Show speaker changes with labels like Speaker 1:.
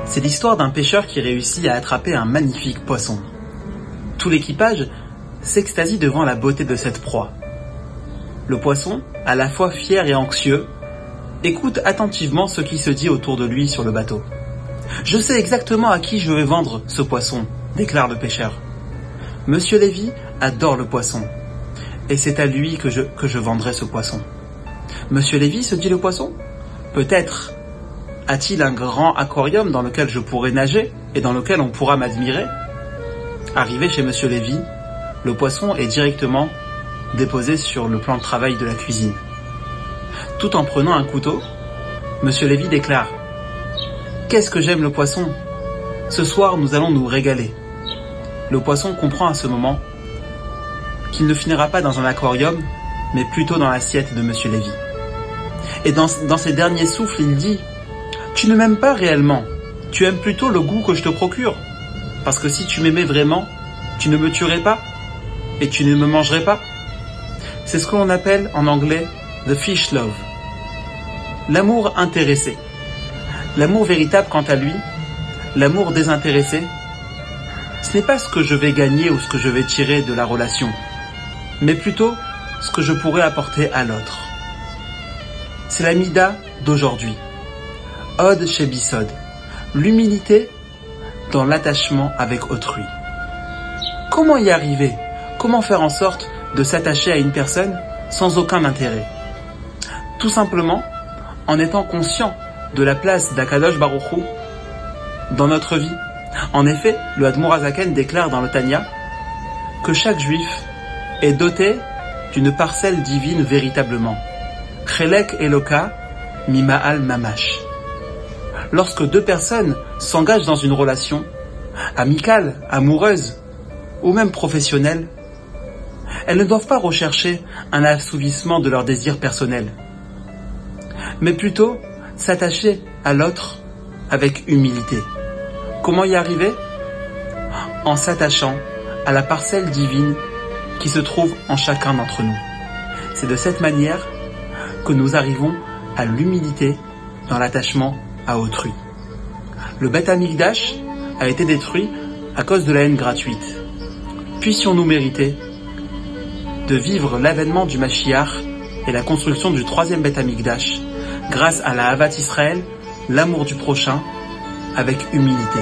Speaker 1: C'est l'histoire d'un pêcheur qui réussit à attraper un magnifique poisson. Tout l'équipage s'extasie devant la beauté de cette proie. Le poisson, à la fois fier et anxieux, écoute attentivement ce qui se dit autour de lui sur le bateau. « Je sais exactement à qui je vais vendre ce poisson », déclare le pêcheur. « Monsieur Lévy adore le poisson, et c'est à lui que je vendrai ce poisson. »« Monsieur Lévy, se dit le poisson, peut-être a-t-il un grand aquarium dans lequel je pourrais nager et dans lequel on pourra m'admirer ?» Arrivé chez Monsieur Lévy, le poisson est directement déposé sur le plan de travail de la cuisine. Tout en prenant un couteau, Monsieur Lévy déclare « Qu'est-ce que j'aime le poisson! Ce soir, nous allons nous régaler. » Le poisson comprend à ce moment qu'il ne finira pas dans un aquarium, mais plutôt dans l'assiette de Monsieur Lévy. Et dans ses derniers souffles, il dit « Tu ne m'aimes pas réellement, tu aimes plutôt le goût que je te procure. Parce que si tu m'aimais vraiment, tu ne me tuerais pas et tu ne me mangerais pas. » C'est ce que l'on appelle en anglais « the fish love », l'amour intéressé. L'amour véritable, quant à lui, l'amour désintéressé, ce n'est pas ce que je vais gagner ou ce que je vais tirer de la relation, mais plutôt ce que je pourrais apporter à l'autre. C'est la Mida d'aujourd'hui. Ode chez Bissod. L'humilité dans l'attachement avec autrui. Comment y arriver? Comment faire en sorte de s'attacher à une personne sans aucun intérêt? Tout simplement en étant conscient de la place d'Akadosh Baruch Hu dans notre vie. En effet, le Admour Hazaken déclare dans le Tanya que chaque juif est doté d'une parcelle divine véritablement. Chelek Eloka Mima'al Mamash. Lorsque deux personnes s'engagent dans une relation amicale, amoureuse ou même professionnelle, elles ne doivent pas rechercher un assouvissement de leurs désirs personnels, mais plutôt s'attacher à l'autre avec humilité. Comment y arriver? En s'attachant à la parcelle divine qui se trouve en chacun d'entre nous. C'est de cette manière que nous arrivons à l'humilité dans l'attachement à autrui. Le Beth Amikdash a été détruit à cause de la haine gratuite. Puissions-nous mériter de vivre l'avènement du Mashiach et la construction du troisième Beth Amikdash grâce à la Havat Israël, l'amour du prochain, avec humilité.